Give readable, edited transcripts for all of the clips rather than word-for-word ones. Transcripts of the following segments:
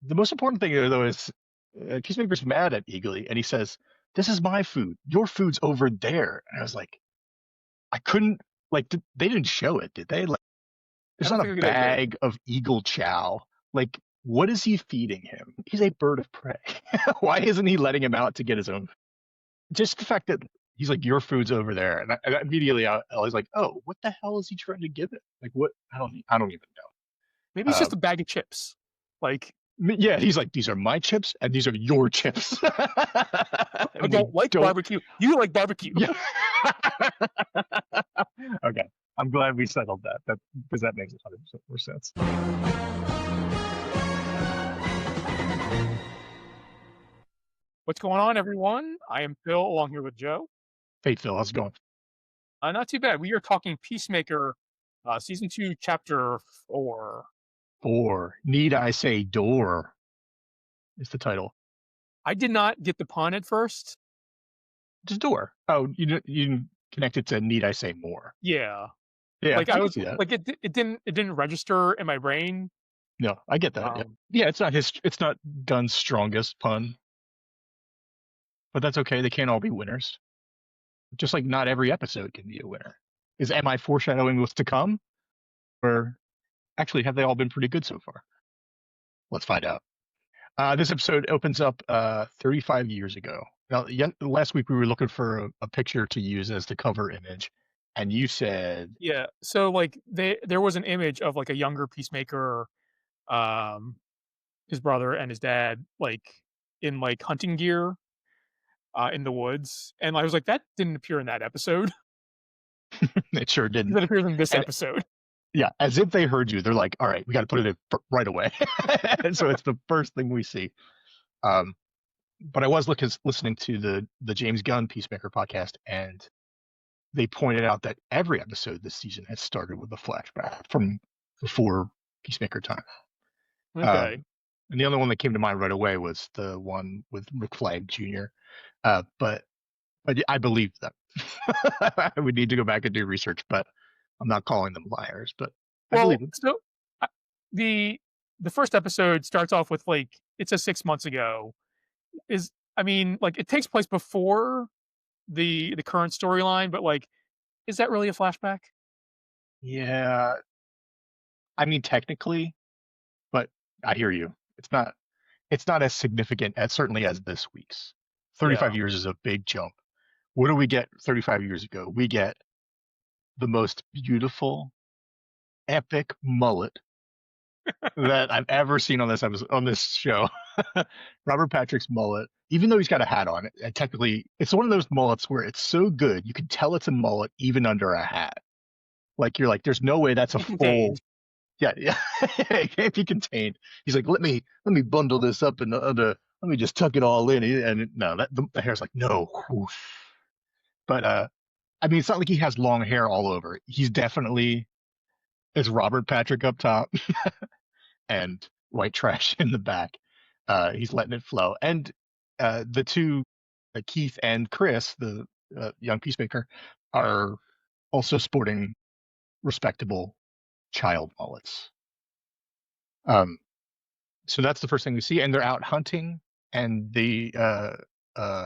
the most important thing here, though, is Peacemaker's mad at Eagly, and he says, "This is my food. Your food's over there." And I was like, I couldn't like. They didn't show it, did they? Like, I there's don't not a think they did. bag of Eagle Chow. Like, what is he feeding him? He's a bird of prey. Why isn't he letting him out to get his own? Just the fact that he's like, "Your food's over there," and immediately I was like, "Oh, what the hell is he trying to give it? Like, what? I don't even Maybe know." it's just a bag of chips. Like, Yeah, he's like, "These are my chips, and these are your chips." I And we don't like don't. barbecue. You like barbecue. Yeah. Okay. I'm glad we settled that. That because that makes 100% more sense. What's going on, everyone? I am Phil, along here with Joe. Hey Phil, how's it going? Not too bad. We are talking Peacemaker, season 2, chapter 4. Or need I say door is the title. I did not get the pun at first. Just door. Oh, you connect it to need I say more. Yeah, Yeah, like I I can was see that. like it didn't register in my brain. No, I get that. Yeah, Um, yeah. It's not Dunn's strongest pun, but that's okay. They can't all be winners. Just like not every episode can be a winner. Am I foreshadowing what's to come, or actually have they all been pretty good so far? Let's find out. This episode opens up 35 years ago. Now, last week we were looking for a picture to use as the cover image, and you said, yeah, so like there was an image of like a younger Peacemaker, um, his brother and his dad, like in like hunting gear, in the woods, and I was like, that didn't appear in that episode. it sure didn't. That appears in this And episode. yeah, as if they heard you, they're like, all right, we got to put it in right away. And so it's the first thing we see. Um, but I was listening to the James Gunn Peacemaker podcast, and they pointed out that every episode this season has started with a flashback from before Peacemaker time. Okay. Um, and the other one that came to mind right away was the one with Rick Flag Jr. But I believe them. I would need to go back and do research, but I'm not calling them liars. But I believe Well, them. so uh, the the first episode starts off with like it says 6 months ago. Is I mean, like it takes place before the current storyline, but like, is that really a flashback? Yeah, I mean technically, but I hear you. It's not as significant as certainly as this week's. 35 Yeah. years is a big jump. What do we get 35 years ago? We get the most beautiful, epic mullet that I've ever seen on this show. Robert Patrick's mullet, even though he's got a hat on it, and technically it's one of those mullets where it's so good you can tell it's a mullet even under a hat. Like you're like, there's no way that's a Be full. contained. Yeah, yeah. It can't be contained. He's like, let me bundle this up and let me just tuck it all in. And no, the hair's like, no. Whoosh. But I mean, it's not like he has long hair all over. He's definitely is Robert Patrick up top and white trash in the back. He's letting it flow. And the two, Keith and Chris, the young Peacemaker, are also sporting respectable child mullets. Um, so that's the first thing we see, and they're out hunting, and the uh,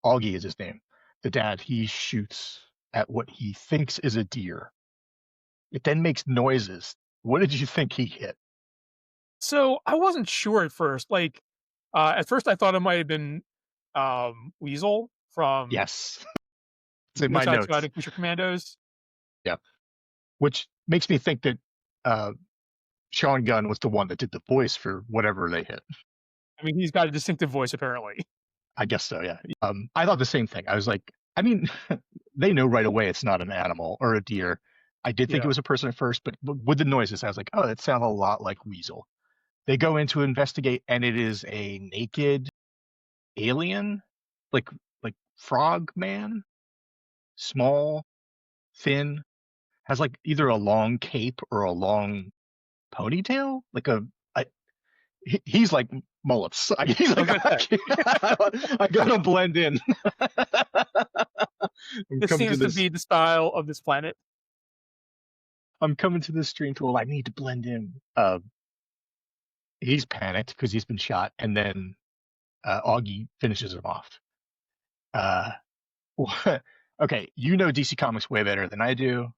Augie is his name. The dad, he shoots at what he thinks is a deer. It then makes noises. What did you think he hit? So I wasn't sure at first. Like, at first I thought it might have been Weasel from Yes, it's in my Which Eyed notes. Exotic Creature Commandos. Yeah, which makes me think that uh, Sean Gunn was the one that did the voice for whatever they hit. I mean, he's got a distinctive voice apparently. I guess so. Yeah. I thought the same thing. I was like, I mean, they know right away it's not an animal or a deer. I did think it Yeah. was a person at first, but with the noises, I was like, oh, that sounds a lot like Weasel. They go in to investigate, and it is a naked alien, like frog man, small, thin, has like either a long cape or a long ponytail, like he's like mullets. He's I like, was gonna say, I gotta blend in. I'm this coming to seems to this. be the style of this planet. I'm coming to this stream tool. I need to blend in. he's panicked because he's been shot, and then Augie finishes him off. Uh, okay, you know DC Comics way better than I do.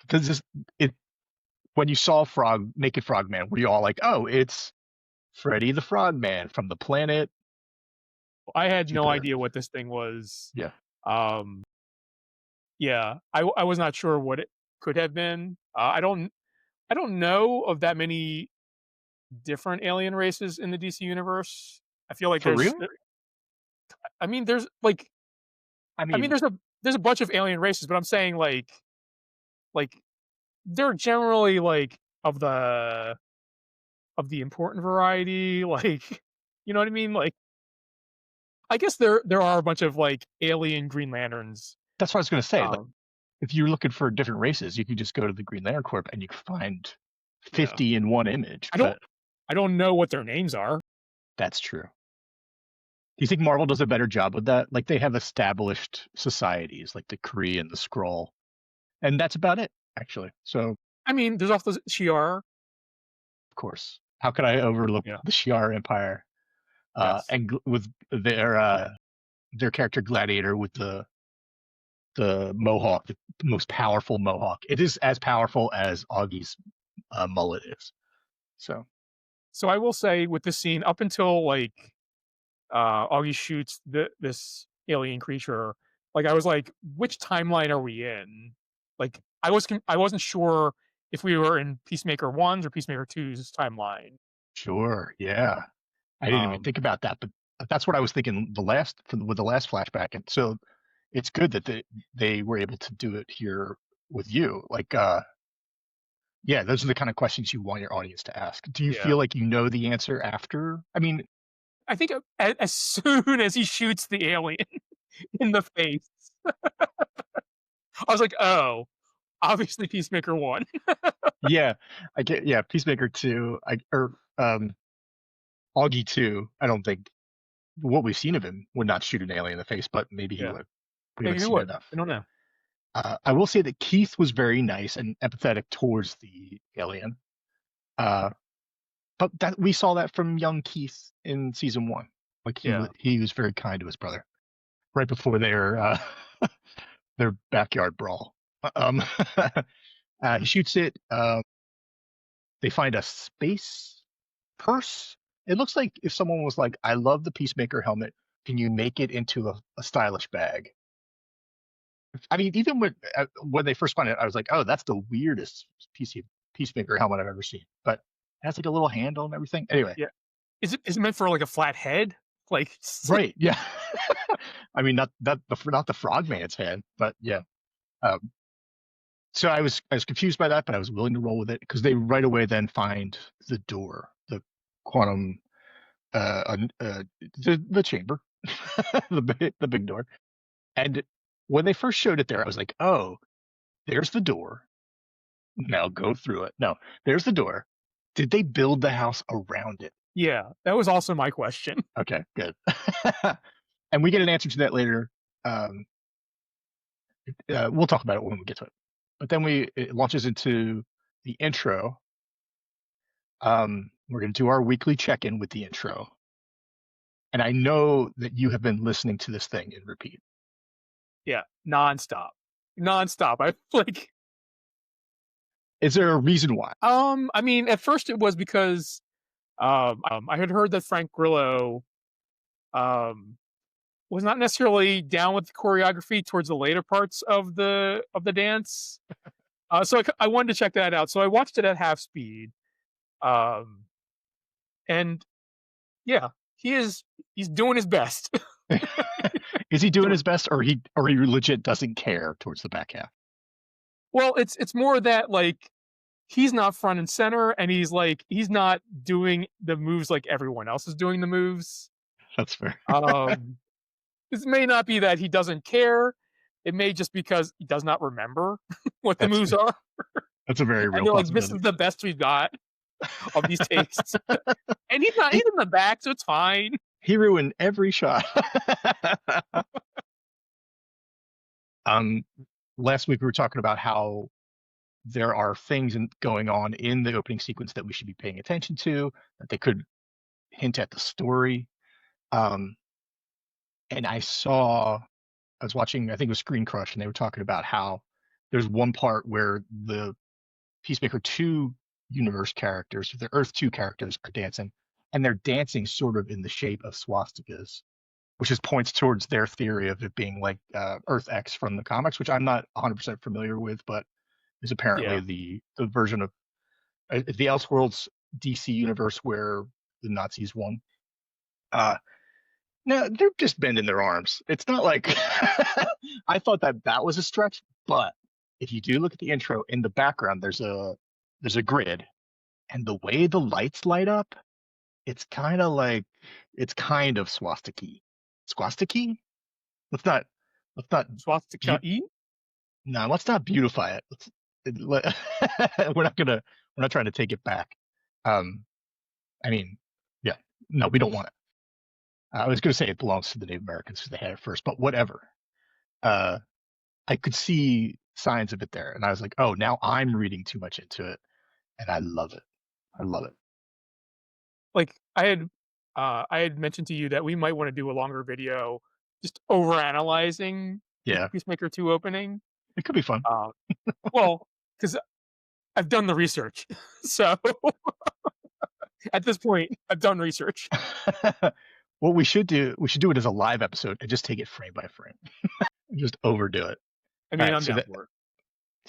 Does this it when you saw Naked Frogman, were you all like, oh, it's Freddy the Frogman from the planet I had no Jupiter? idea what this thing was. Yeah. Um, yeah, I was not sure what it could have been. I don't know of that many different alien races in the DC universe. I feel like For there's, real? I mean, there's like, I I mean, mean, there's a bunch of alien races, but I'm saying like they're generally like of the important variety. Like, you know what I mean? Like, I guess there are a bunch of like alien Green Lanterns. that's what I was gonna say. Like, Um, if you're looking for different races, you could just go to the Green Lantern Corp and you can find yeah, 50 in one image. I don't But I don't know what their names are. that's true. Do you think Marvel does a better job with that? Like they have established societies, like the Kree and the Skrull, and that's about it, actually. So, of I mean, there's also Shi'ar. course, how could I overlook Yeah. the Shi'ar Empire? Yes. With their character Gladiator with the mohawk, the most powerful mohawk. It is as powerful as Augie's mullet is. So So I will say with this scene, up until like Augie shoots this alien creature, like I was like, which timeline are we in? Like I wasn't sure if we were in Peacemaker one's or Peacemaker two's timeline. sure, yeah. I didn't even Um, think about that, but that's what I was thinking with the last flashback, and so it's good that they were able to do it here with you. Like, yeah, those are the kind of questions you want your audience to ask. Do you yeah, feel like you know the answer after? I mean, I think as soon as he shoots the alien in the face, I was like, oh, obviously Peacemaker one. yeah, I get, yeah, Peacemaker 2, Augie 2. I don't think what we've seen of him would not shoot an alien in the face, but maybe he Yeah, would. We maybe haven't he seen would. enough. I don't know. I will say that Keith was very nice and empathetic towards the alien. Uh, but that we saw that from young Keith in season 1. Like Yeah. he was very kind to his brother right before their backyard brawl. Um, he shoots it. They find a space purse. It looks like if someone was like, "I love the Peacemaker helmet. Can you make it into a stylish bag?" I mean, even when they first found it, I was like, "Oh, that's the weirdest Peacemaker helmet I've ever seen." But it has like a little handle and everything. Anyway, Yeah. Is it meant for like a flat head? Like, right? Yeah. I mean, not the Frogman's head, but yeah. Um, so I was confused by that, but I was willing to roll with it because they right away then find the door, the quantum, the chamber, the big door. And when they first showed it there, I was like, oh, there's the door. Now go through it. No, there's the door. Did they build the house around it? yeah, that was also my question. Okay, good. And we get an answer to that later. Um, we'll talk about it when we get to it. But then it launches into the intro. We're going to do our weekly check-in with the intro. And I know that you have been listening to this thing in repeat. Yeah, nonstop, nonstop. I like. Is there a reason why? I mean, at first it was because I had heard that Frank Grillo um was not necessarily down with the choreography towards the later parts of the dance. So I wanted to check that out. So I watched it at half speed. Um, and yeah, he's doing his best. Is he doing Doing- his best, or he legit doesn't care towards the back half? well, it's more that like he's not front and center, and he's not doing the moves like everyone else is doing the moves. That's fair. Um, this may not be that he doesn't care. It may just because he does not remember what the That's moves are, that's a very and real they're like, "This possibility. is the best we've got of these takes," and he's not. He's He, in the back, so it's fine. he ruined every shot. um, Last week we were talking about how there are things going on in the opening sequence that we should be paying attention to, that they could hint at the story. Um, and I was watching, I think it was Screen Crush, and they were talking about how there's one part where the Peacemaker 2 universe characters, the Earth 2 characters, are dancing, and they're dancing sort of in the shape of swastikas, which just points towards their theory of it being like Earth X from the comics, which I'm not 100% familiar with, but is apparently Yeah. the version of the Elseworlds DC universe where the Nazis won. Uh, no, they're just bending their arms. It's not like I thought that that was a stretch, but if you do look at the intro in the background, there's a grid, and the way the lights light up, it's kind of like it's kind of swastiki. Swastiki? Let's not let's not Swastika E? no, let's not beautify it. We're not gonna we're not trying to take it back. Um, I mean, yeah, no, we don't want it. I was gonna say it belongs to the Native Americans because they had it first, but whatever. Uh, I could see signs of it there, and I was like, oh, now I'm reading too much into it, and I love it. I love it. Like I had mentioned to you that we might want to do a longer video just over analyzing the Yeah, Peacemaker 2 opening. it could be fun. Uh, well, because I've done the research. So at this point, I've done research. What we should do it as a live episode and just take it frame by frame. Just overdo it. I All mean, right, I'm so down that for it.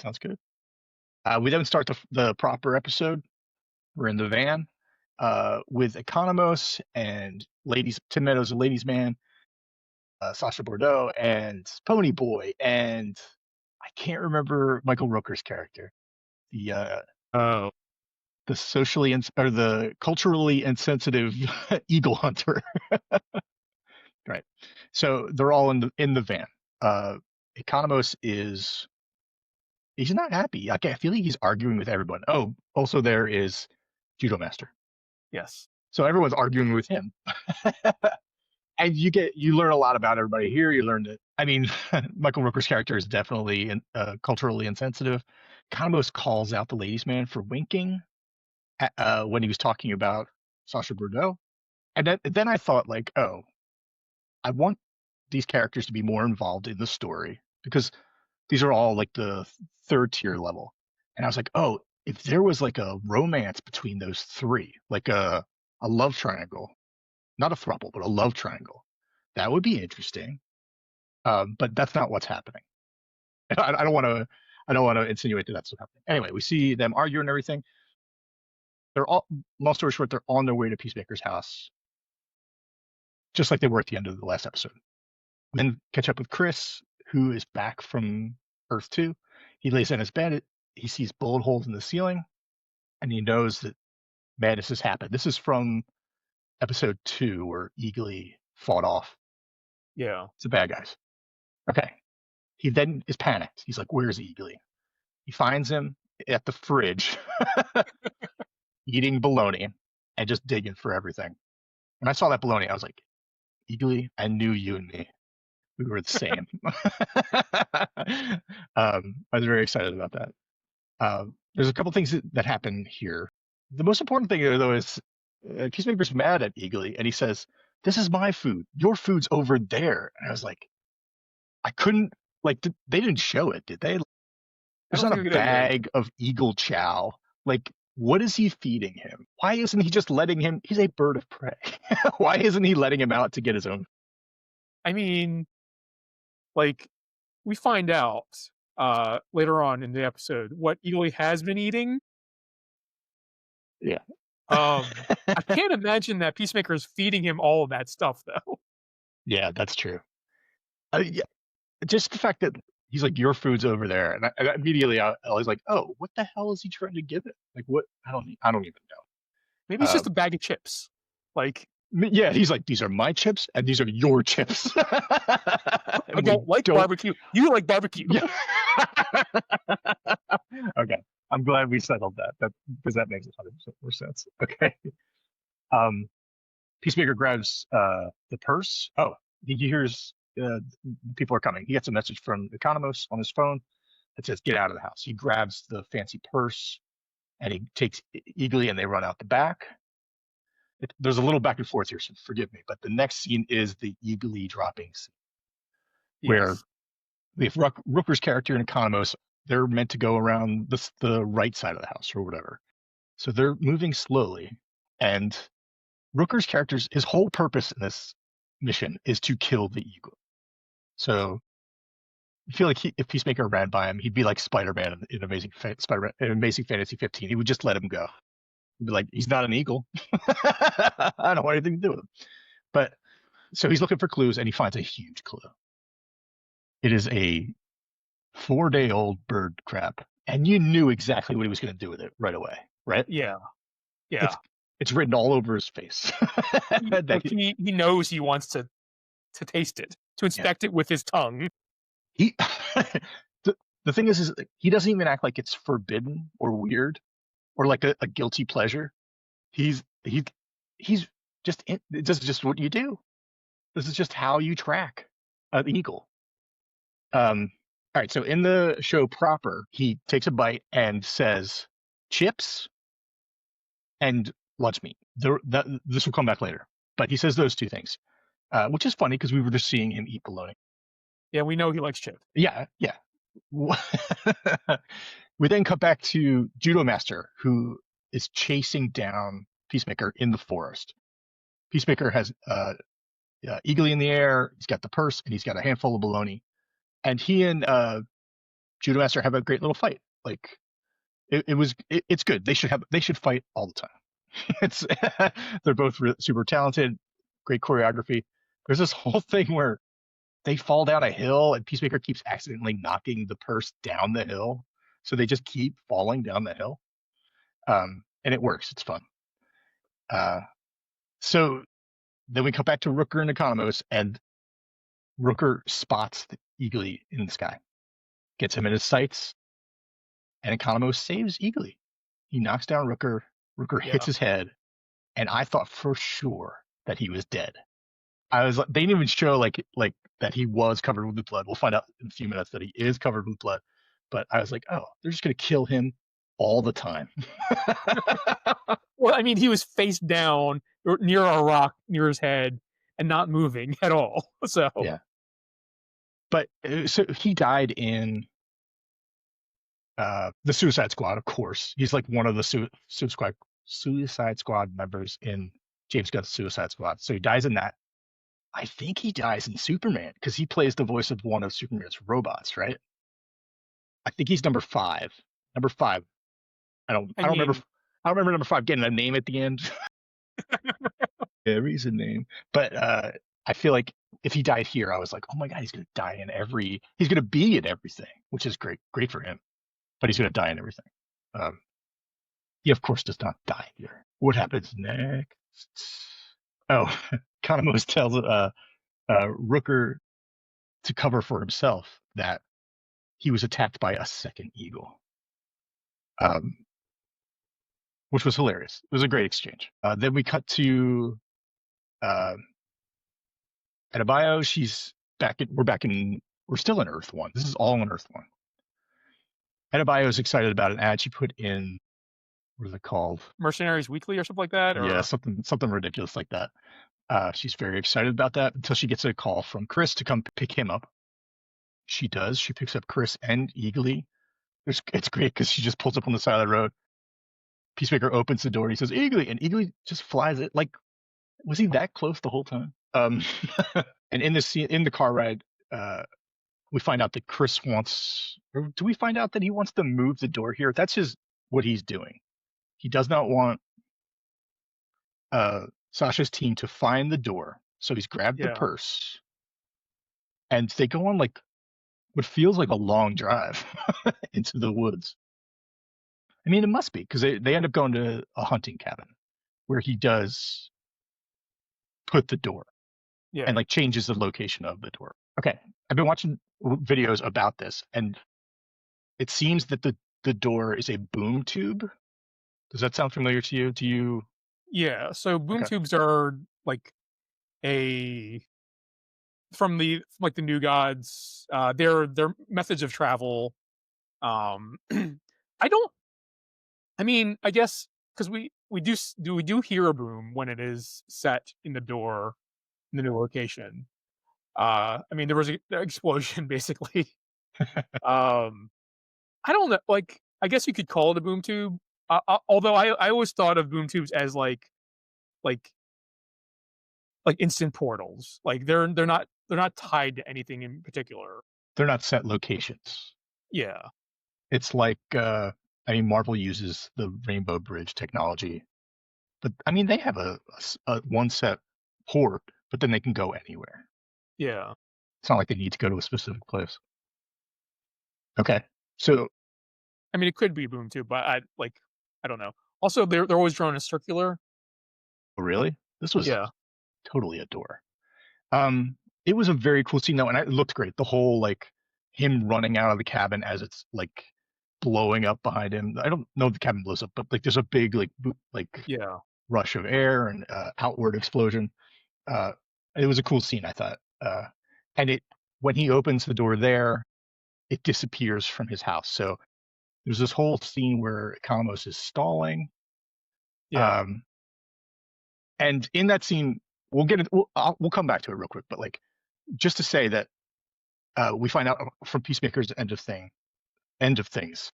sounds good. We then start the proper episode. We're in the van with Economos and ladies, Tim Meadows, a ladies' man, Sasha Bordeaux, and Pony Boy, and I can't remember Michael Rooker's character, the Oh, or the culturally insensitive eagle hunter. Right. So they're all in the van. Uh, Economos is he's not happy. Like, I feel like he's arguing with everyone. Oh, also there is Judo Master. yes. So everyone's arguing with him. And you learn a lot about everybody here. You learn that I mean, Michael Rooker's character is definitely culturally insensitive. Economos calls out the ladies' man for winking when he was talking about Sasha Bordeaux. And then I thought like, oh, I want these characters to be more involved in the story because these are all like the third tier level. And I was like, oh, if there was like a romance between those three, like a love triangle, not a throuple, but a love triangle, that would be interesting. But that's not what's happening. I don't want to. I don't want to insinuate that that's what's happening. Anyway, we see them arguing and everything. They're all, long story short, they're on their way to Peacemaker's house, just like they were at the end of the last episode. Then catch up with Chris, who is back from Earth 2. He lays in his bed. He sees bullet holes in the ceiling, and he knows that madness has happened. This is from episode 2, where Eagly fought off Yeah. the bad guys. Okay. He then is panicked. He's like, where's Eagly? He finds him at the fridge, eating bologna and just digging for everything. When I saw that bologna, I was like, Eagly, I knew you and me. We were the same. I was very excited about that. There's a couple things that happen here. The most important thing, though, is Peacemaker's mad at Eagly, and he says, "This is my food. Your food's over there." And I was like, I couldn't like. They didn't show it, did they? I There's don't not think a we could have like bag of Eagle Chow. Like, what is he feeding him? Why isn't he just letting him? He's a bird of prey. Why isn't he letting him out to get his own? I mean, like we find out later on in the episode what Eagly has been eating. Yeah. I can't imagine that Peacemaker is feeding him all of that stuff though. Yeah, that's true. Yeah, just the fact that he's like, your food's over there, and immediately I was like, oh, what the hell is he trying to give it? Like, what? I don't even Maybe know. it's just a bag of chips. Like Yeah, he's like, these are my chips and these are your chips. I And we don't like don't. barbecue. You like barbecue. Yeah. Okay, I'm glad we settled that. Because that makes 100% more sense. Okay. Um, Peacemaker grabs the purse. Oh, he hears people are coming. He gets a message from Economos on his phone. that says "Get out of the house." He grabs the fancy purse and he takes Eagly, and they run out the back. There's a little back and forth here, so forgive me. But the next scene is the Eagly dropping scene, where Yes. we have Rooker's character and Economos. They're meant to go around the right side of the house or whatever. So they're moving slowly, and Rooker's character's his whole purpose in this mission is to kill the Eagle. So I feel like if Peacemaker ran by him, he'd be like Spider-Man in Amazing Fantasy 15. He would just let him go. He'd be like, he's not an eagle. I don't want anything to do with him. But so he's looking for clues, and he finds a huge clue. It is a 4-day-old bird crap, and you knew exactly what he was going to do with it right away, right? Yeah. Yeah. It's it's written all over his face. Like he knows he wants to taste it, to Yeah. inspect it with his tongue. He the, the thing is he doesn't even act like it's forbidden or weird or like a guilty pleasure. He's just this is just what you do. This is just how you track an eagle. All right, so in the show proper, he takes a bite and says chips and lunch meat. This will come back later, but he says those two things, which is funny because we were just seeing him eat bologna. Yeah, we know he likes chips. Yeah, yeah. We then cut back to Judo Master, who is chasing down Peacemaker in the forest. Peacemaker has Eagly in the air. He's got the purse, and he's got a handful of bologna. And he and Judo Master have a great little fight. Like it's good. They should fight all the time. It's they're both super talented, great choreography. There's this whole thing where they fall down a hill and Peacemaker keeps accidentally knocking the purse down the hill. So they just keep falling down the hill. And it works. It's fun. Uh, so then we come back to Rooker and Economos, and Rooker spots the Eagly in the sky, gets him in his sights, and Economos saves Eagly. He knocks down Rooker. Rooker hits Yeah. his head, and I thought for sure that he was dead. I was like, they didn't even show like that he was covered with blood. We'll find out in a few minutes that he is covered with blood. But I was like, oh, they're just gonna kill him all the time. Well, I mean, he was face down near a rock near his head and not moving at all. So Yeah. But so he died in the Suicide Squad, of course. He's like one of the Suicide Squad members in James Gunn's Suicide Squad. So he dies in that. I think he dies in Superman because he plays the voice of one of Superman's robots, right? I think he's number 5. Number 5. I don't remember. mean, I don't remember number 5 getting a name at the end. There is a name, but I feel like if he died here, I was like, oh my god, he's gonna die in every. He's gonna be in everything, which is great for him. But he's gonna die in everything. Um, he of course does not die here. What happens next? Oh, Economos tells Rooker to cover for himself that he was attacked by a second eagle, um, which was hilarious. It was a great exchange. Then we cut to uh, Adebayo. We're still in Earth 1. This is all in Earth 1. Adebayo is excited about an ad she put in, what is it called? Mercenaries Weekly or something like that? Yeah, Or something ridiculous like that. She's very excited about that until she gets a call from Chris to come pick him up. She does. She picks up Chris and Eagly. It's great because she just pulls up on the side of the road. Peacemaker opens the door and he says, Eagly, and Eagly just flies it. Like, was he that close the whole time? And in the car ride, we find out that Chris wants, or do we find out that he wants to move the door here? That's what he's doing. He does not want Sasha's team to find the door. So he's grabbed the yeah, purse and they go on like what feels like a long drive into the woods. I mean, it must be because they end up going to a hunting cabin where he does put the door yeah, and like changes the location of the door. Okay, I've been watching videos about this, and it seems that the door is a boom tube. Does that sound familiar to you? Do you? yeah. So boom Okay. tubes are like a from the New Gods. They're methods of travel I don't. I mean, I guess because we do hear a boom when it is set in the door in the new location. I mean, there was an explosion basically. Um, I don't know. Like, I guess you could call it a boom tube. Although I always thought of boom tubes as like instant portals. Like they're not tied to anything in particular. They're not set locations. Yeah, It's like, I mean, Marvel uses the Rainbow Bridge technology, but I mean, they have a one set port, but then they can go anywhere. yeah. It's not like they need to go to a specific place. Okay. So, I mean, it could be boom tube, but I don't know. Also, they're always drawn as circular. really? This was Yeah, totally a door. Um, it was a very cool scene though, and it looked great. The whole like him running out of the cabin as it's like blowing up behind him. I don't know if the cabin blows up, but like there's a big like yeah, rush of air and outward explosion. Uh, it was a cool scene, I thought. And it when he opens the door there, it disappears from his house. So there's this whole scene where Kamos is stalling. yeah, Um, and in that scene, we'll get it. We'll come back to it real quick, but like just to say that we find out from Peacemaker's end of things.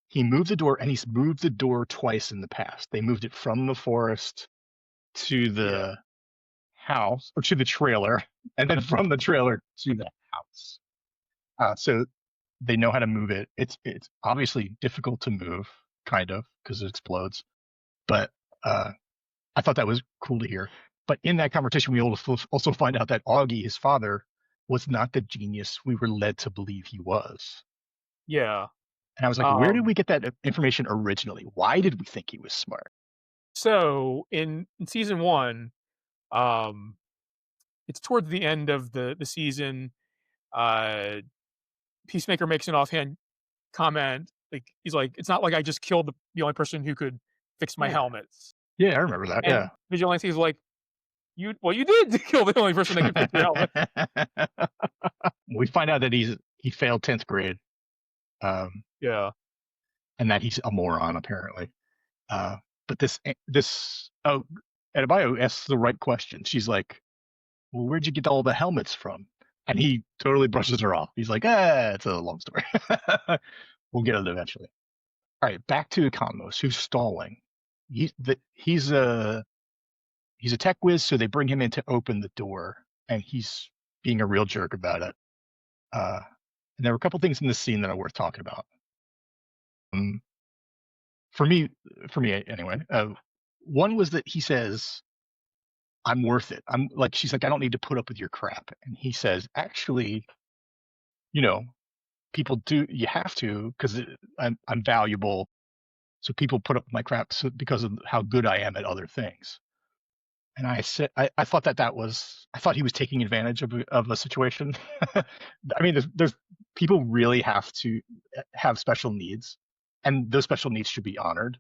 He moved the door, and he's moved the door twice in the past. They moved it from the forest to yeah, the house or to the trailer, and then from the trailer to the house. So they know how to move it. It's obviously difficult to move, kind of, because it explodes. But uh, I thought that was cool to hear. But in that conversation, we also find out that Augie, his father, was not the genius we were led to believe he was. yeah. And I was like, where did Um, we get that information originally? Why did we think he was smart? so in season one, um, it's towards the end of the season. Uh, Peacemaker makes an offhand comment. Like he's like, "It's not like I just killed the only person who could fix my Yeah. helmets." Yeah, I remember that. And Yeah. Vigilante's like, you did kill the only person that can fix your helmet." We find out that he failed 10th grade, um, Yeah, and that he's a moron apparently. Uh, but this oh, Adebayo asks the right question. She's like, "Well, where'd you get all the helmets from?" And he totally brushes her off. He's like, "Ah, it's a long story. We'll get it eventually." All right, back to Economos, who's stalling. He's a tech whiz, so they bring him in to open the door, and he's being a real jerk about it. Uh, and there were a couple things in this scene that are worth talking about. Um, for me, for me anyway. One was that he says, "I'm worth it." I'm like, she's like, "I don't need to put up with your crap," and he says, "Actually, you know, people do. You have to because I'm valuable. So people put up with my crap because of how good I am at other things." And I said, I thought I thought he was taking advantage of a situation. I mean, there's people really have to have special needs, and those special needs should be honored.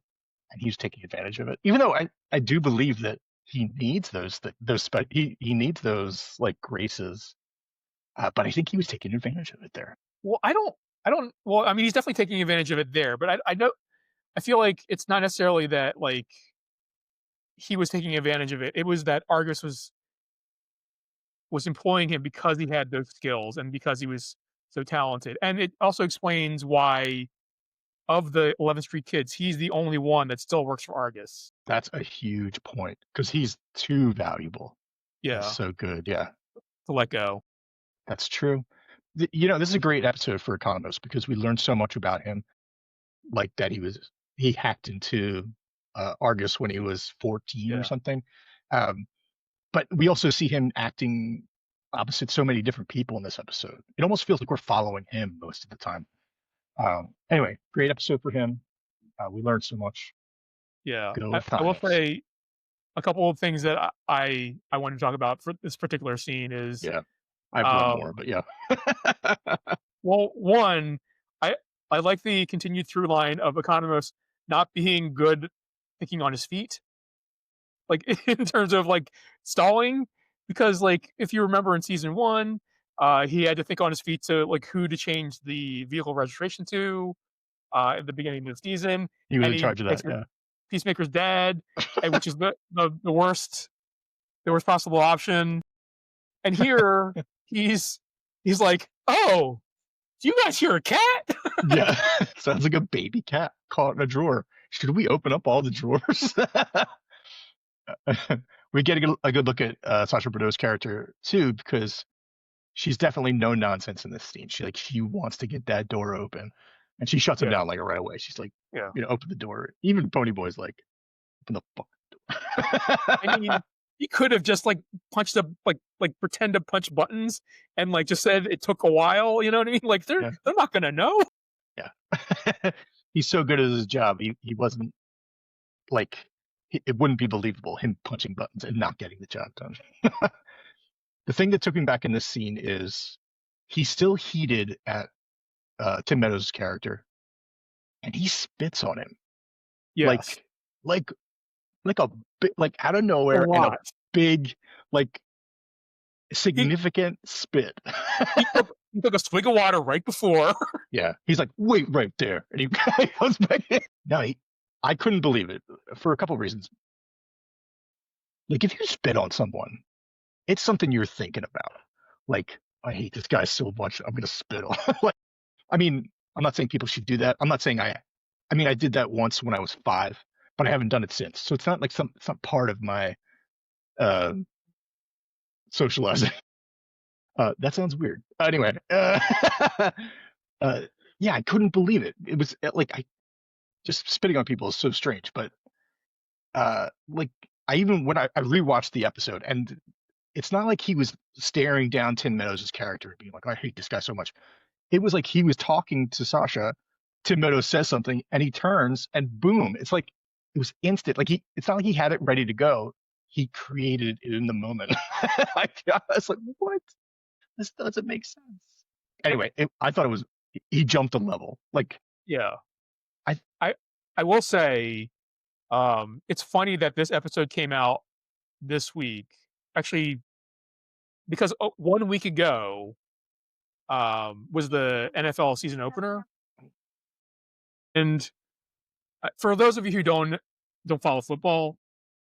And he's taking advantage of it, even though I do believe that he needs he needs those like graces. But I think he was taking advantage of it there. well, I don't. Well, I mean, he's definitely taking advantage of it there, but I know I feel like it's not necessarily that like he was taking advantage of it. It was that Argus was employing him because he had those skills and because he was so talented. And it also explains why of the 11th Street kids, he's the only one that still works for Argus. That's a huge point because he's too valuable. He's Yeah, so good. Yeah, to let go. that's true. This is a great episode for Economos because we learned so much about him, like that he hacked into Argus when he was 14 or Yeah. something. Um, but we also see him acting opposite so many different people in this episode. It almost feels like we're following him most of the time. Anyway, great episode for him. We learned so much. Yeah. Go I will Thanos. say a couple of things that I wanted to talk about for this particular scene is, Yeah, I have one more, um, but yeah. well, one, I I like the continued through line of Economos not being good thinking on his feet, like in terms of like stalling, because like if you remember in season one, he had to think on his feet to like who to change the vehicle registration to. at the beginning of the season, He was and in he charge of makes that. her Yeah. Peacemaker's dad, and which is the worst possible option. And here he's like, "Oh, do you guys hear a cat?" Yeah. Sounds like a baby cat caught in a drawer. Should we open up all the drawers? We get a good look at Sasha Bordeaux's character too, because she's definitely no nonsense in this scene. She wants to get that door open, and she shuts him Yeah, down like right away. She's like, yeah. open the door. Even Ponyboy's like, open the I fucking door. mean, he could have just like punched up pretend to punch buttons and like just said it took a while. You know what I mean? Like Yeah, they're not gonna know. yeah. He's so good at his job. He wasn't like it wouldn't be believable him punching buttons and not getting the job done. The thing that took me back in this scene is he's still heated at Tim Meadows' character, and he spits on him Yes, like like like a like out of a nowhere, and a lot. big like He significant spit. he took a swig of water right before. Yeah, he's like, wait right there, and he goes back in. No, I couldn't believe it for a couple of reasons. Like if you spit on someone, it's something you're thinking about. Like, I hate this guy so much, I'm gonna spit on. Like, I mean, I'm not saying people should do that. I'm not saying I mean, I did that once when I was 5, but I haven't done it since. So it's not like it's not part of my uh, socializing. That sounds weird. Anyway, uh, yeah, I couldn't believe it. It was like I just spitting on people is so strange. But like I even when I rewatched the episode, and it's not like he was staring down Tim Meadows' character and being like, I hate this guy so much. It was like he was talking to Sasha. Tim Meadows says something, and he turns, and boom! It's like it was instant. Like it's not like he had it ready to go. He created it in the moment. I was like, what? This doesn't make sense. Anyway, I thought it was he jumped a level. Like Yeah, I I I will say, it's funny that this episode came out this week. Actually, because 1 week ago, was the NFL season opener, and for those of you who don't follow football,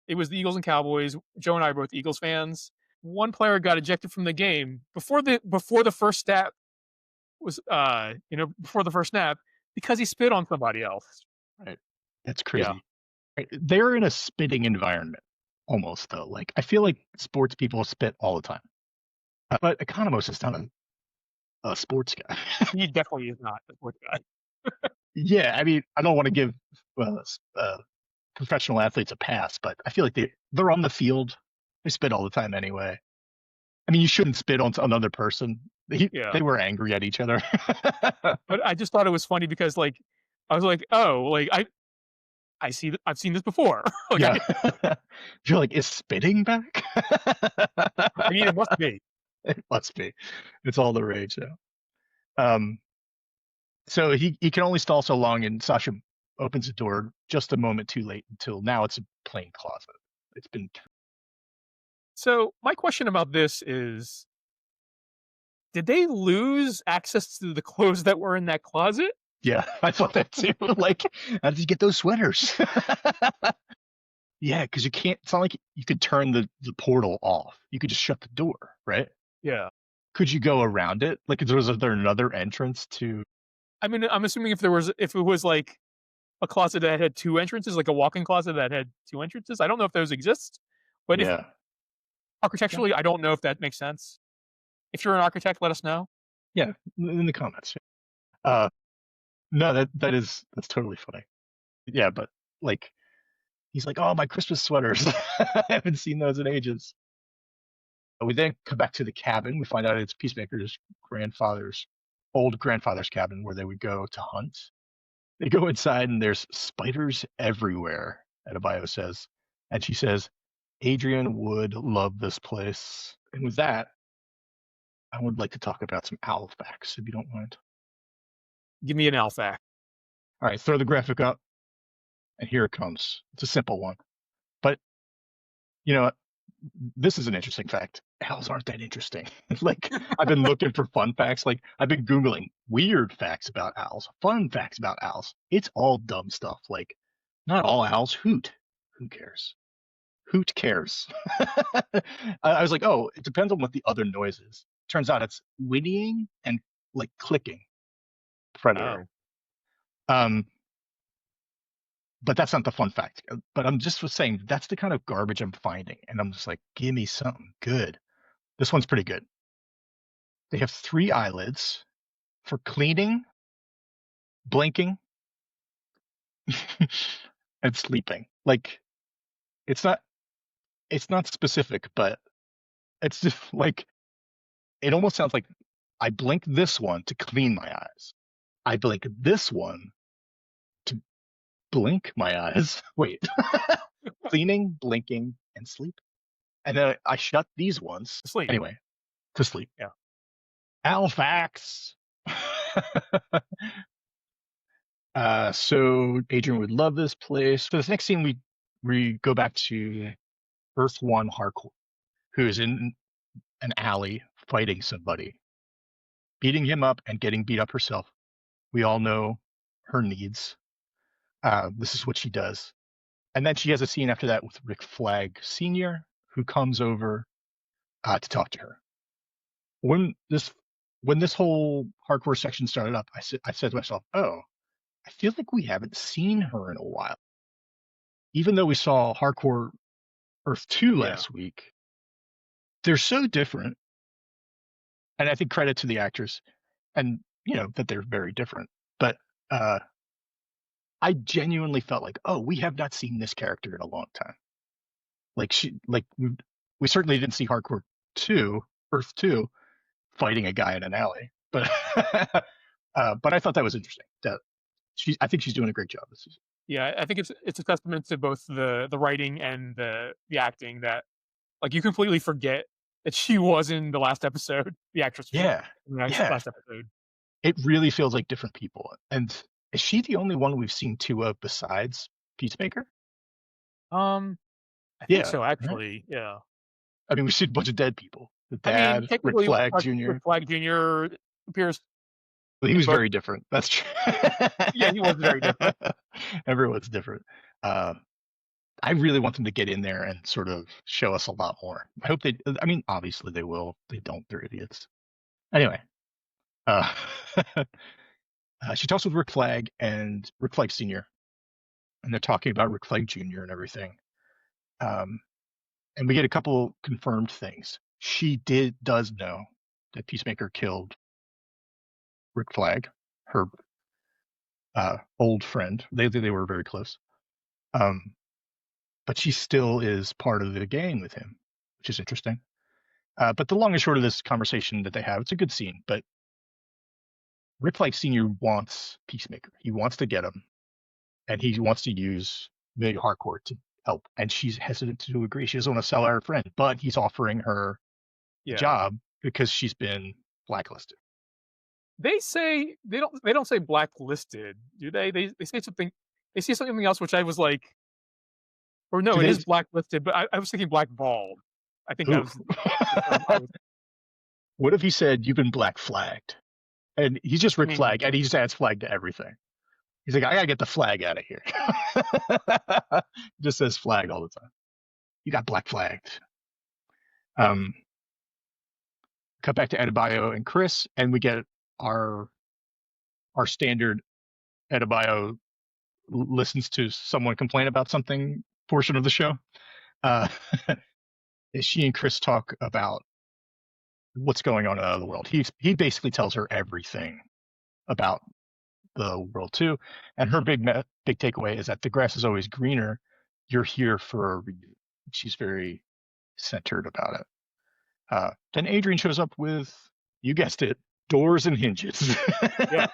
it was the Eagles and Cowboys. Joe and I are both Eagles fans. One player got ejected from the game before the first snap was before the first snap because he spit on somebody else. right. That's Yeah, crazy. Right. They're in a spitting environment almost though. Like I feel like sports people spit all the time, but Economos is not a sports guy. he definitely is not the sports guy. Yeah, I mean, I don't want to give uh, professional athletes a pass, but I feel like they're on the field. They spit all the time anyway. I mean, you shouldn't spit on another person. Yeah, They were angry at each other. but I just thought it was funny because like I was like, oh, like I've seen this before. Like Yeah. You're like, is spitting back? I mean, it must be. It must be. It's all the rage now. Um, so he can only stall so long, and Sasha opens the door just a moment too late until now it's a plain closet. It's been So my question about this is, did they lose access to the clothes that were in that closet? yeah, I thought that too. Like, how did you get those sweaters? Yeah, because you can't. It's not like you could turn the portal off. You could just shut the door, right? Yeah. Could you go around it? Like, was there another entrance to? I mean, I'm assuming if it was like a closet that had two entrances, like a walk-in closet that had two entrances. I don't know if those exist, but if Yeah, yeah, architecturally, I don't know if that makes sense. If you're an architect, let us know. yeah. In the comments. Uh, no, that's totally funny. Yeah, but like, he's like, oh, my Christmas sweaters. I haven't seen those in ages. We then come back to the cabin. We find out it's Peacemaker's old grandfather's cabin where they would go to hunt. They go inside and there's spiders everywhere, Adebayo says. And she says, Adrian would love this place. And with that, I would like to talk about some owl facts, if you don't mind. Give me an Alfac. All right, throw the graphic up, and here it comes. It's a simple one. But, you know, this is an interesting fact. owls aren't that interesting. Like, I've been looking for fun facts. Like, I've been Googling weird facts about owls, fun facts about owls. It's all dumb stuff. Like, not all owls hoot. Who cares? Hoot cares. I was like, oh, it depends on what the other noise is. Turns out it's whinnying and like clicking predator. Oh, Um, but that's not the fun fact. But I'm just saying that's the kind of garbage I'm finding, and I'm just like, give me something good. This one's pretty good. They have 3 eyelids for cleaning, blinking, and sleeping. Like, it's not it's not specific, but it's just like it almost sounds like I blink this one to clean my eyes. I blink this one to blink my eyes. Wait, cleaning, blinking, and sleep. And then I shut these ones asleep. anyway to sleep. Yeah. Alfax. So Adrian would love this place. For this next scene, we go back to Earth One Harcourt, who is in an alley fighting somebody, beating him up and getting beat up herself. We all know her needs. This is what she does. And then she has a scene after that with Rick Flag Sr., who comes over to talk to her. When this whole hardcore section started up, I said to myself, oh, I feel like we haven't seen her in a while. Even though we saw Hardcore Earth 2 Yeah. last week, they're so different. And I think credit to the actors and, that they're very different. But I genuinely felt like, oh, we have not seen this character in a long time. Like we certainly didn't see Hardcore 2, Earth 2, fighting a guy in an alley. But but I thought that was interesting. That I think she's doing a great job this season. Yeah, I think it's a testament to both the writing and the acting that, like, you completely forget that she was in the last episode, the actress was Yeah, in the yeah. last episode. It really feels like different people. And is she the only one we've seen 2 of besides Peacemaker? Um, I think Yeah, so, right? actually, yeah. I mean, we've seen a bunch of dead people. The I mean, dad, Rick technically, Flag Rick Jr. Flag Jr. appears Well, he in was both. very different. That's true. Yeah, he was very different. Everyone's different. Uh, I really want them to get in there and sort of show us a lot more. I hope they. I mean, obviously they will. They don't. They're idiots. Anyway, uh, she talks with Rick Flag and Rick Flag Sr. and they're talking about Rick Flag Jr. and everything. Um, and we get a couple confirmed things. She does know that Peacemaker killed Rick Flag, her old friend. They were very close. But she still is part of the gang with him, which is interesting. But the long and short of this conversation that they have, it's a good scene. But Rick Flag Sr. wants Peacemaker. He wants to get him, and he wants to use Amelia Harcourt to help. And she's hesitant to agree. She doesn't want to sell her friend, but he's offering her a Yeah. job because she's been blacklisted. They say they don't say blacklisted, do they? They say something else, which I was like, or no, Do it they? is blacklisted, but I was thinking blackballed. I think that Ooh. was the term I was. What if he said you've been black flagged? And he's just I Rick mean, Flag, and he just adds flag to everything. He's like, I gotta get the flag out of here. He just says flag all the time. You got black flagged. Um, cut back to Adebayo and Chris, and we get our standard Adebayo listens to someone complain about something portion of the show. Uh, she and Chris talk about what's going on in the other world. He basically tells her everything about the world too, and her big takeaway is that the grass is always greener. You're here for a reason. She's very centered about it. Then Adrian shows up with, you guessed it, doors and hinges. yeah.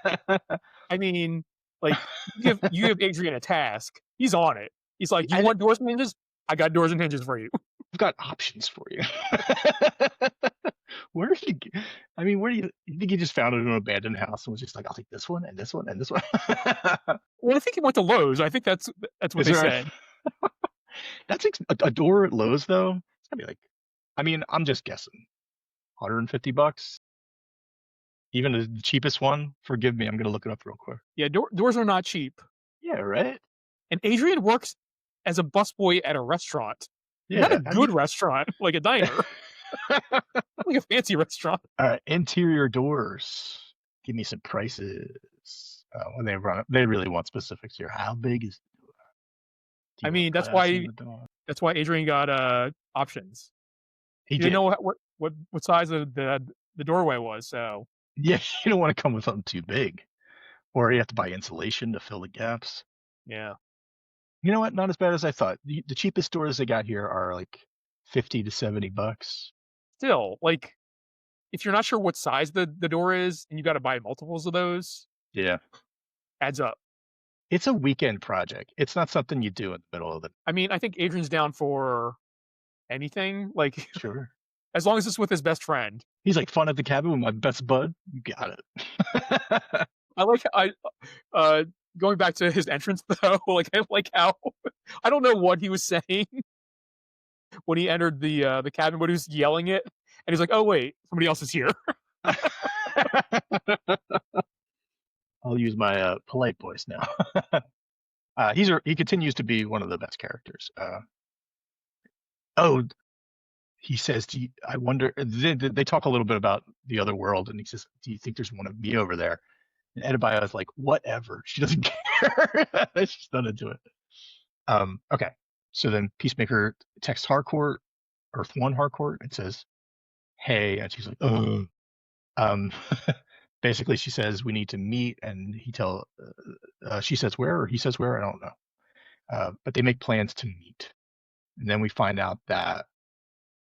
I mean, like, you give Adrian a task, he's on it. He's like, "You And want doors and hinges? I got doors and hinges for you." I've got options for you. Where did he? I mean, where do you think he just found it in an abandoned house and was just like, I'll take this one and this one and this one? Well, I think he went to Lowe's. I think that's what Is they there said. that's a door at Lowe's though? It's gotta be like I mean, I'm just guessing. $150? Even the cheapest one? Forgive me, I'm gonna look it up real quick. Yeah, doors are not cheap. Yeah, right? And Adrian works as a busboy at a restaurant. Not a Yeah, I good mean, restaurant, like a diner, like a fancy restaurant. interior doors. Give me some prices. When they really want specifics here. How big is? Do I you want mean, glass in the door? that's why Adrian got options. He He didn't did. know what size of the doorway was, so Yeah, you don't want to come with something too big, or you have to buy insulation to fill the gaps. yeah. You know what? Not as bad as I thought. The cheapest doors they got here are like 50 to $70. Still, like if you're not sure what size the door is and you got to buy multiples of those, Yeah. adds up. It's a weekend project. It's not something you do in the middle of the. I mean, I think Adrian's down for anything, like Sure. as long as it's with his best friend. He's like fun at the cabin with my best bud. You got it. I like I going back to his entrance though, like I like how I don't know what he was saying when he entered the cabin, but he was yelling it, and he's like, "Oh wait, somebody else is here." I'll use my polite voice now. He continues to be one of the best characters. Oh, he says, I wonder. They talk a little bit about the other world, and he says, "Do you think there's one of me over there?" And Edibaya is like, "Whatever." She doesn't care. She's not into it. Okay. So then Peacemaker texts Harcourt, Earth One Harcourt, and says, "Hey," and she's like, "Oh." Um, basically, she says we need to meet, and she says where, or he says where, I don't know. But they make plans to meet, and then we find out that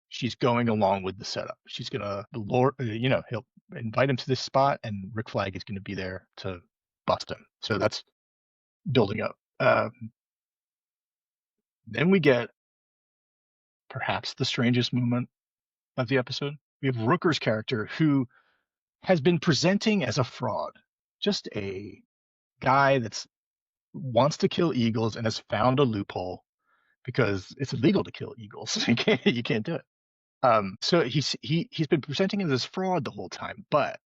she's going along with the setup. She's gonna, he'll invite him to this spot, and Rick Flag is gonna be there to bust him. So that's building up. Then we get perhaps the strangest moment of the episode. We have Rooker's character who has been presenting as a fraud, just a guy that wants to kill eagles and has found a loophole because it's illegal to kill eagles. You can't do it. So he's been presenting as this fraud the whole time, but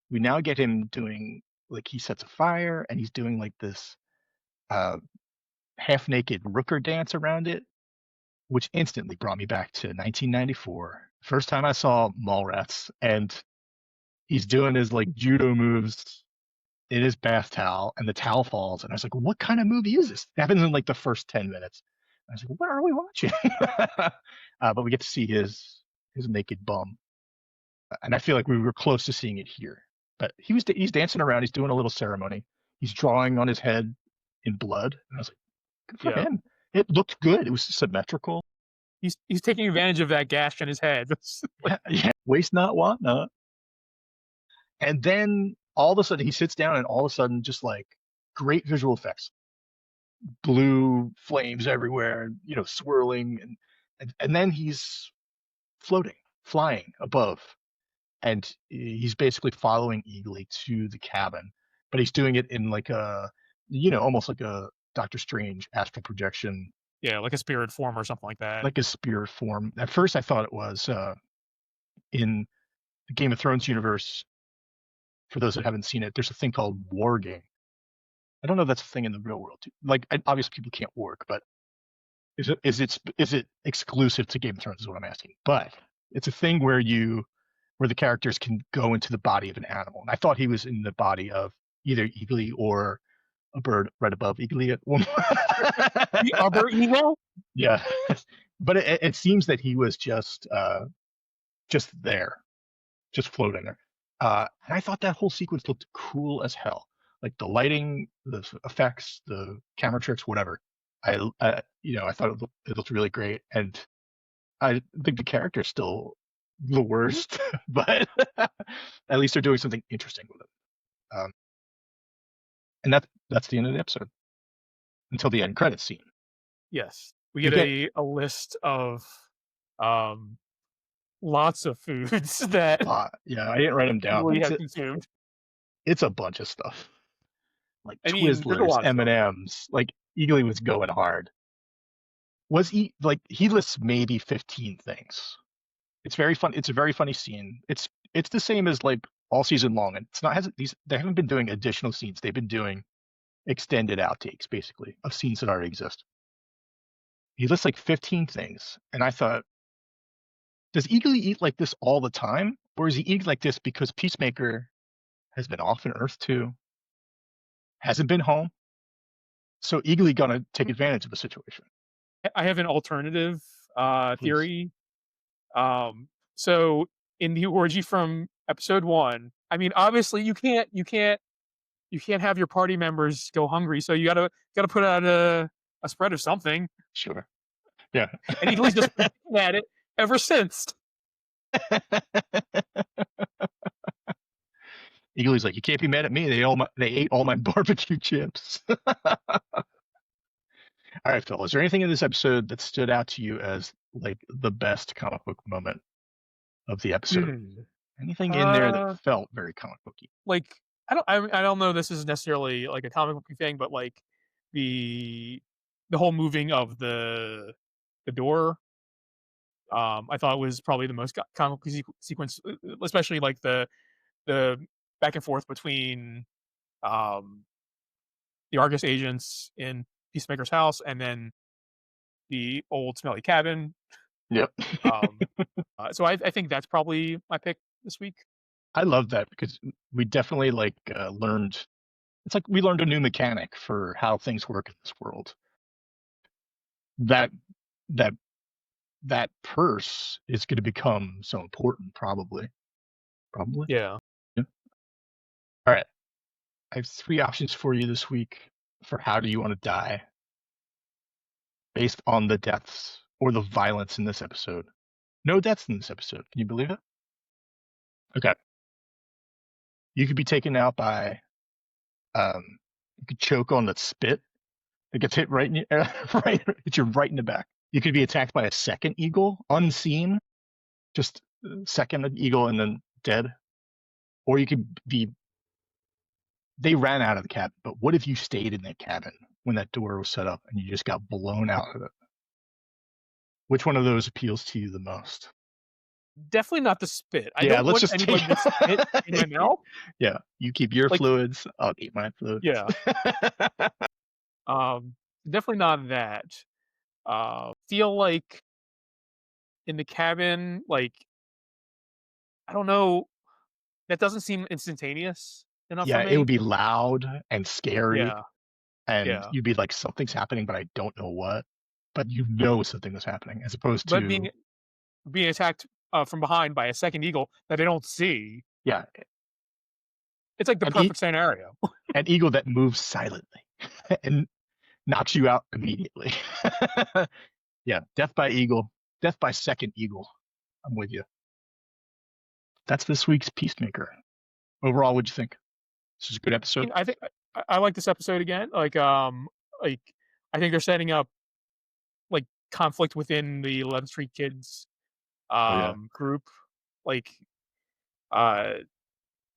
we now get him doing, like, he sets a fire and he's doing like this uh, half naked Rooker dance around it, which instantly brought me back to 1994. First time I saw Mallrats, and he's doing his like judo moves in his bath towel, and the towel falls, and I was like, what kind of movie is this? It happens in like the first 10 minutes. I was like, what are we watching? But we get to see his naked bum, and I feel like we were close to seeing it here. But he's dancing around, he's doing a little ceremony, he's drawing on his head in blood, and I was like, good for Yeah, him. It looked good. It was symmetrical. he's taking advantage of that gash in his head. Yeah, waste not, want not. And then all of a sudden he sits down, and all of a sudden, just like great visual effects, blue flames everywhere, swirling, and then he's floating, flying above, and he's basically following Eagly to the cabin, but he's doing it in like almost like a Doctor Strange astral projection, Yeah, like a spirit form or something like that. like a spirit form. At first, I thought it was in the Game of Thrones universe. For those that haven't seen it, there's a thing called war game. I don't know if that's a thing in the real world too. Like, obviously people can't work, but is it exclusive to Game of Thrones is what I'm asking. But it's a thing where the characters can go into the body of an animal. And I thought he was in the body of either Eagly or a bird right above Eagly at one The other evil? Yeah. But it seems that he was just there, just floating there. And I thought that whole sequence looked cool as hell. Like the lighting, the effects, the camera tricks, whatever. I thought it looked really great, and I think the character's still the worst, but at least they're doing something interesting with it. And that's the end of the episode until the end credits scene. Yes, we You get get a list of um lots of foods that yeah, I didn't write them down, but Eagly has consumed. it's a bunch of stuff, like I mean, there's a Twizzlers, lot of stuff. M&Ms. Like Eagly was going hard. Was he like he lists maybe 15 things? It's very fun. It's a very funny scene. It's the same as like all season long, and it's not hasn't these they haven't been doing additional scenes. They've been doing extended outtakes basically of scenes that already exist. He lists like 15 things, and I thought, does Eagly eat like this all the time, or is he eating like this because Peacemaker has been off in Earth 2, hasn't been home, so Eagly gonna take advantage of the situation? I have an alternative Please. theory. So in the orgy from episode 1, I mean, obviously you can't have your party members go hungry, so you gotta put out a spread of something, Sure. Yeah. and Eagly's just been at it ever since. Eagly's like, you can't be mad at me. They ate all my barbecue chips. All right, Phil, is there anything in this episode that stood out to you as like the best comic book moment of the episode? Hmm. Anything in there that Uh, felt very comic booky? like I don't know. This is necessarily like a comic book thing, but like the the whole moving of the door, I thought was probably the most comic sequence, especially like the back and forth between um the Argus agents in Peacemaker's house and then the old smelly cabin. Yep. Um, so I think that's probably my pick this week. I love that because we definitely like learned. It's like we learned a new mechanic for how things work in this world. That that that purse is going to become so important, probably. Probably. Yeah. Yeah. All right. I have three options for you this week for how do you want to die based on the deaths or the violence in this episode. No deaths in this episode. Can you believe it? Okay. You could be taken out by, you could choke on the spit. It gets hit right in your, right, hit you right in the back. You could be attacked by a second eagle, unseen, just second eagle and then dead. Or you could be, they ran out of the cabin, but what if you stayed in that cabin when that door was set up and you just got blown out of it? Which one of those appeals to you the most? Definitely not the spit. I Yeah, don't let's want just take. anybody to spit in my mouth. Yeah, you keep your Like, fluids, I'll keep my fluids. yeah. Um, Definitely not that. Feel like in the cabin, like I don't know, that doesn't seem instantaneous enough for Yeah, it would me. be loud and scary, Yeah, and yeah. you'd be like, something's happening, but I don't know what. But you know something was happening, as opposed But to, being attacked from behind by a second eagle that I don't see, yeah, it's like the an, perfect scenario. an eagle that moves silently and knocks you out immediately. Yeah, death by eagle, death by second eagle. I'm with you. That's this week's Peacemaker. Overall, what'd you think? This is a good episode. I think I like this episode again. Like I think they're setting up like conflict within the 11th Street Kids Oh yeah, group, like uh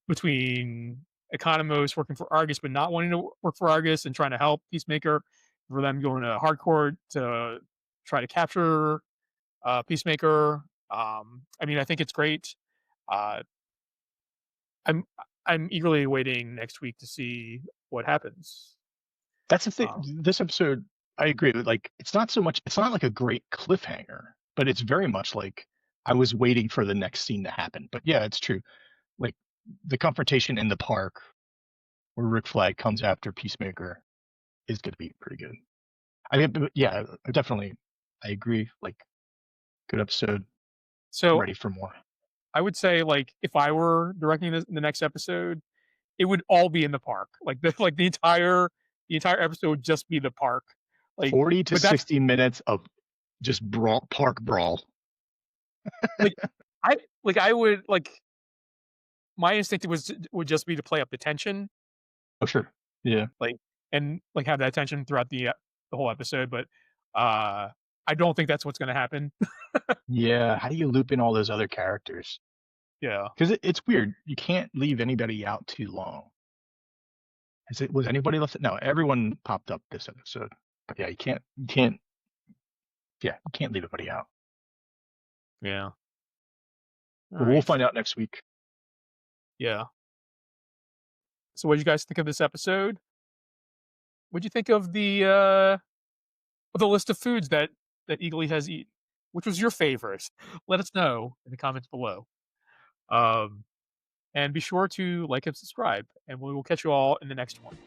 between Economos working for Argus but not wanting to work for Argus and trying to help Peacemaker, for them going to hardcore to try to capture Peacemaker. I mean, I think it's great. Uh, I'm I'm eagerly waiting next week to see what happens. that's the thing. Um, This episode, I agree. Like, it's not so much. It's not like a great cliffhanger, but it's very much like I was waiting for the next scene to happen. But yeah, it's true. Like the confrontation in the park where Rick Flag comes after Peacemaker is going to be pretty good. I mean, yeah, definitely. I agree. Like, good episode. so Ready for more. I would say like if I were directing the next episode, it would all be in the park. Like the entire episode would just be the park. Like, 40 to but that's 60 minutes of just brawl, park brawl. like I would like my instinct would just be to play up the tension, Oh, sure. Yeah. like and like have that tension throughout the whole episode. But I don't think that's what's going to happen. Yeah. How do you loop in all those other characters? Yeah, Because it's weird. You can't leave anybody out too long. Was anybody left? No, everyone popped up this episode. But yeah, you can't leave anybody out. yeah. All But we'll right. find out next week. Yeah. So what did you guys think of this episode? What'd you think of the list of foods that Eagly has eaten? Which was your favorite? Let us know in the comments below. Um, and be sure to like and subscribe, and we will catch you all in the next one.